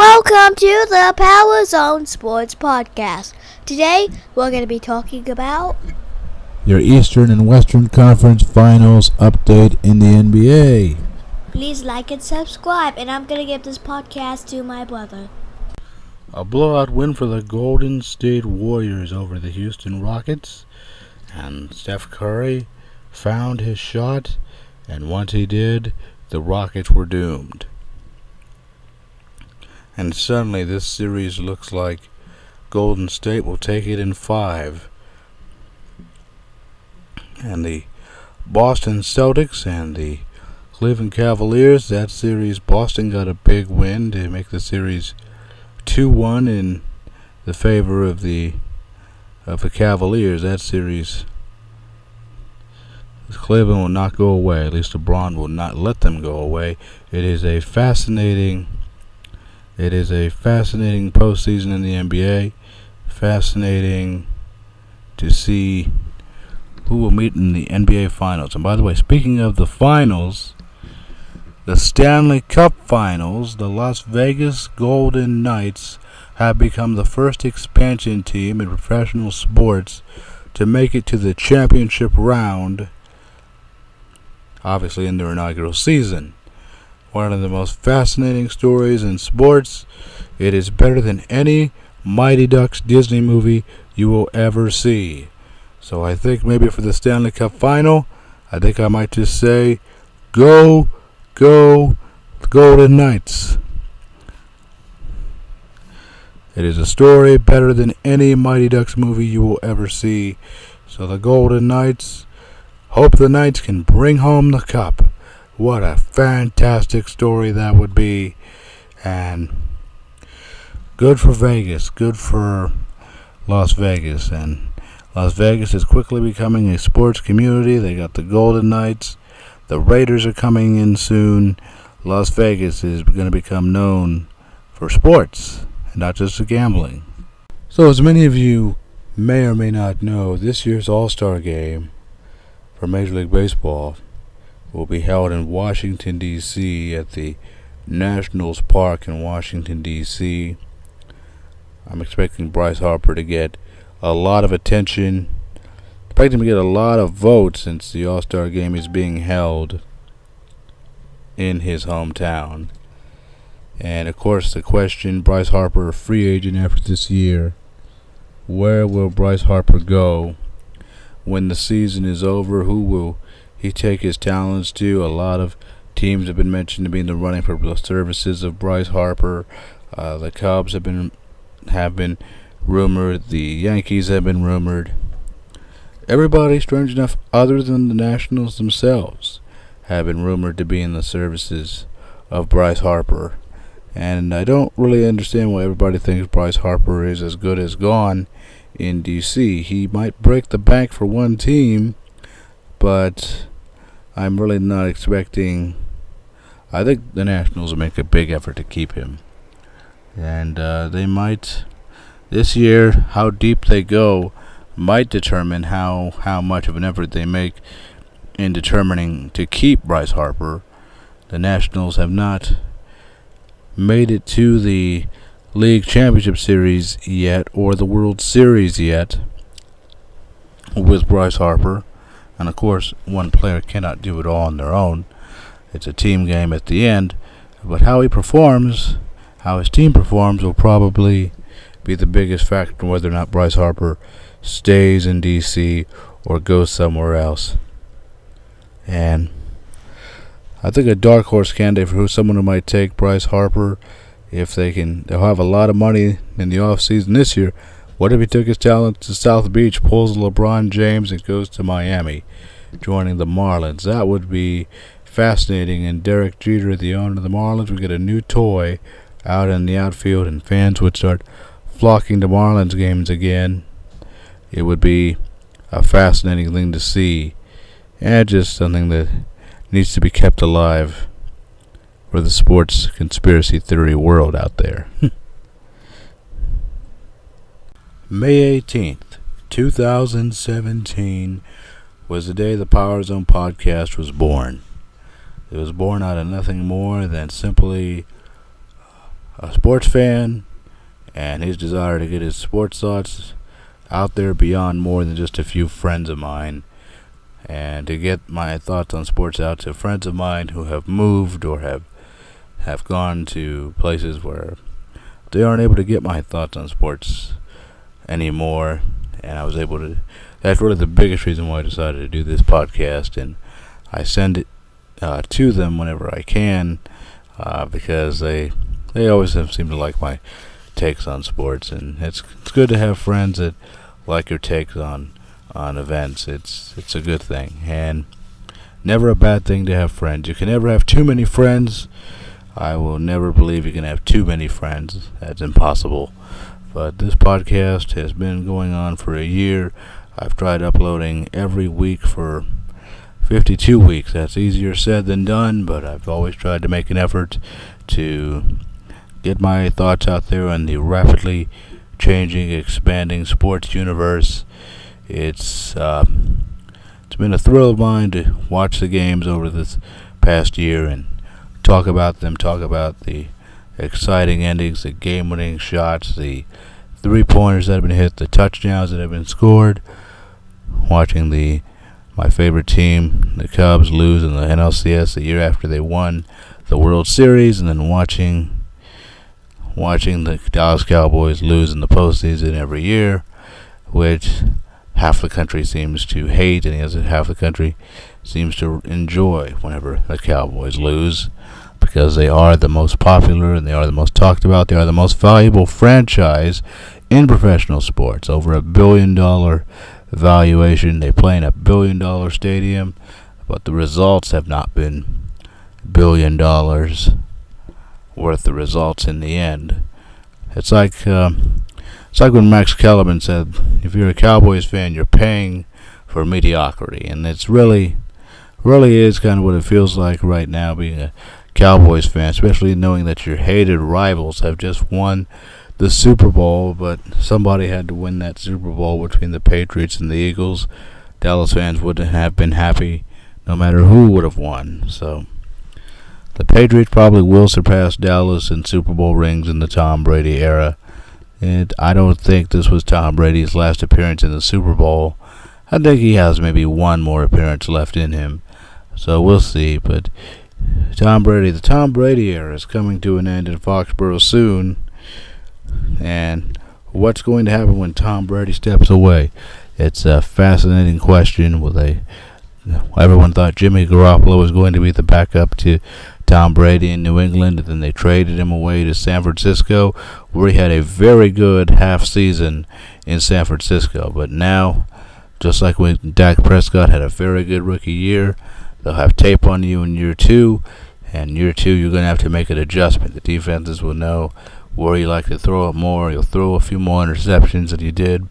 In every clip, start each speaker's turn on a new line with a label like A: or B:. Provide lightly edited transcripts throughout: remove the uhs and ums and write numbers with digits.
A: welcome to the Power Zone Sports Podcast. Today, we're going to be talking about
B: your Eastern and Western Conference Finals update in the NBA.
A: Please like and subscribe, and I'm going to give this podcast to my brother.
B: A blowout win for the Golden State Warriors over the Houston Rockets, and Steph Curry found his shot, and once he did, the Rockets were doomed. And suddenly this series looks like Golden State will take it in 5. And the Boston Celtics and the Cleveland Cavaliers, that series, Boston got a big win to make the series 2-1 in the favor of the Cavaliers. That series, Cleveland will not go away. At least LeBron will not let them go away. It is a fascinating postseason in the NBA. Fascinating to see who will meet in the NBA Finals. And by the way, speaking of the finals, the Stanley Cup Finals, the Las Vegas Golden Knights have become the first expansion team in professional sports to make it to the championship round, obviously in their inaugural season. One of the most fascinating stories in sports. It is better than any Mighty Ducks Disney movie you will ever see. So I think maybe for the Stanley Cup Final, I think I might just say, go Golden Knights. It is a story better than any Mighty Ducks movie you will ever see. So the Golden Knights, hope the Knights can bring home the cup. What a fantastic story that would be. And good for Vegas, good for Las Vegas. And Las Vegas is quickly becoming a sports community. They got the Golden Knights. The Raiders are coming in soon. Las Vegas is going to become known for sports and not just for gambling. So as many of you may or may not know, this year's All-Star Game for Major League Baseball will be held in Washington, D.C. at the Nationals Park in Washington, D.C. I'm expecting Bryce Harper to get a lot of attention. Expecting to get a lot of votes since the All-Star Game is being held in his hometown. And of course the question, Bryce Harper, a free agent after this year, where will Bryce Harper go when the season is over? Who will he take his talents to? A lot of teams have been mentioned to be in the running for the services of Bryce Harper. The Cubs have been rumored. The Yankees have been rumored. Everybody, strange enough, other than the Nationals themselves, have been rumored to be in the services of Bryce Harper. And I don't really understand why everybody thinks Bryce Harper is as good as gone in D.C. He might break the bank for one team, but I'm really not expecting. I think the Nationals will make a big effort to keep him. And they might, this year, how deep they go might determine how much of an effort they make in determining to keep Bryce Harper. The Nationals have not made it to the League Championship Series yet, or the World Series yet, with Bryce Harper. And of course, one player cannot do it all on their own. It's a team game at the end. But how he performs, how his team performs, will probably be the biggest factor in whether or not Bryce Harper stays in D.C. or goes somewhere else. And I think a dark horse candidate for someone who might take Bryce Harper, if they can, they'll have a lot of money in the off season this year. What if he took his talent to South Beach, pulls LeBron James, and goes to Miami, joining the Marlins? That would be fascinating. And Derek Jeter, the owner of the Marlins, would get a new toy out in the outfield, and fans would start flocking to Marlins games again. It would be a fascinating thing to see, and just something that needs to be kept alive for the sports conspiracy theory world out there. May 18th, 2017 was the day the Power Zone podcast was born. It was born out of nothing more than simply a sports fan and his desire to get his sports thoughts out there beyond more than just a few friends of mine, and to get my thoughts on sports out to friends of mine who have moved or have gone to places where they aren't able to get my thoughts on sports anymore. And I was able to, that's really the biggest reason why I decided to do this podcast, and I send it to them whenever I can, because they always have seemed to like my takes on sports, and it's good to have friends that like your takes on events. It's a good thing, and never a bad thing to have friends. You can never have too many friends. I will never believe you can have too many friends. That's impossible. But this podcast has been going on for a year. I've tried uploading every week for 52 weeks. That's easier said than done, but I've always tried to make an effort to get my thoughts out there on the rapidly changing, expanding sports universe. It's been a thrill of mine to watch the games over this past year and talk about them, talk about the exciting endings, the game-winning shots, the three-pointers that have been hit, the touchdowns that have been scored. Watching my favorite team, the Cubs, lose in the NLCS the year after they won the World Series, and then watching the Dallas Cowboys lose in the postseason every year, which half the country seems to hate, and the other half the country seems to enjoy whenever the Cowboys lose, because they are the most popular and they are the most talked about. They are the most valuable franchise in professional sports. Over $1 billion valuation. They play in $1 billion stadium, but the results have not been $1 billion worth the results in the end. It's like when Max Kellerman said, if you're a Cowboys fan, you're paying for mediocrity. And it's really is kind of what it feels like right now being a Cowboys fan, especially knowing that your hated rivals have just won the Super Bowl, but somebody had to win that Super Bowl between the Patriots and the Eagles. Dallas fans wouldn't have been happy no matter who would have won. So the Patriots probably will surpass Dallas in Super Bowl rings in the Tom Brady era. And I don't think this was Tom Brady's last appearance in the Super Bowl. I think he has maybe one more appearance left in him. So we'll see. But the Tom Brady era is coming to an end in Foxborough soon. And what's going to happen when Tom Brady steps away? It's a fascinating question. Everyone thought Jimmy Garoppolo was going to be the backup to Tom Brady in New England, and then they traded him away to San Francisco, where he had a very good half season in San Francisco. But now, just like when Dak Prescott had a very good rookie year, they'll have tape on you in year two, and year two you're going to have to make an adjustment. The defenses will know where you like to throw it more. You'll throw a few more interceptions than you did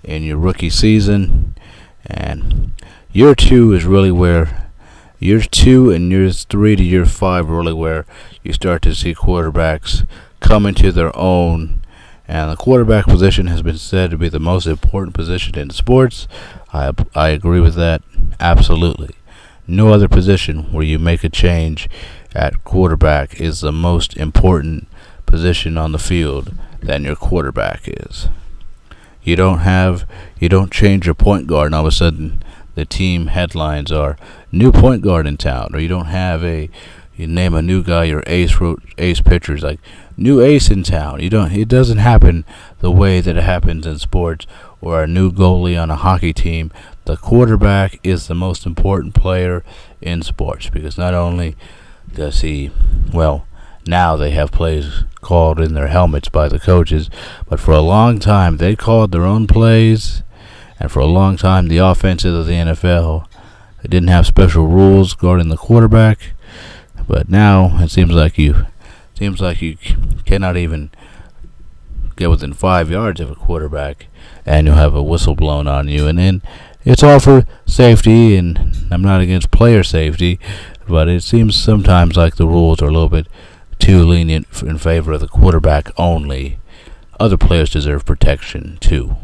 B: in your rookie season. And year two is really where years 2 and years 3 to year 5 are really where you start to see quarterbacks come into their own. And the quarterback position has been said to be the most important position in sports. I agree with that absolutely. No other position where you make a change at quarterback is the most important position on the field than your quarterback is. You don't change your point guard and all of a sudden the team headlines are new point guard in town, or you name a new guy your ace pitchers, like new ace in town. It doesn't happen the way that it happens in sports, or a new goalie on a hockey team. The quarterback is the most important player in sports, because not only does he, now they have plays called in their helmets by the coaches, but for a long time they called their own plays, and for a long time the offenses of the NFL, they didn't have special rules guarding the quarterback. But now it seems like you cannot even get within 5 yards of a quarterback, and you'll have a whistle blown on you. And then it's all for safety, and I'm not against player safety, but it seems sometimes like the rules are a little bit too lenient in favor of the quarterback only. Other players deserve protection too.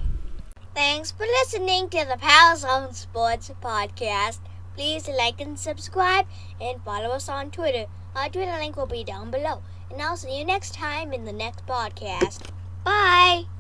A: Thanks for listening to the Power Zone Sports Podcast. Please like and subscribe and follow us on Twitter. Our Twitter link will be down below. and I'll see you next time in the next podcast. Bye!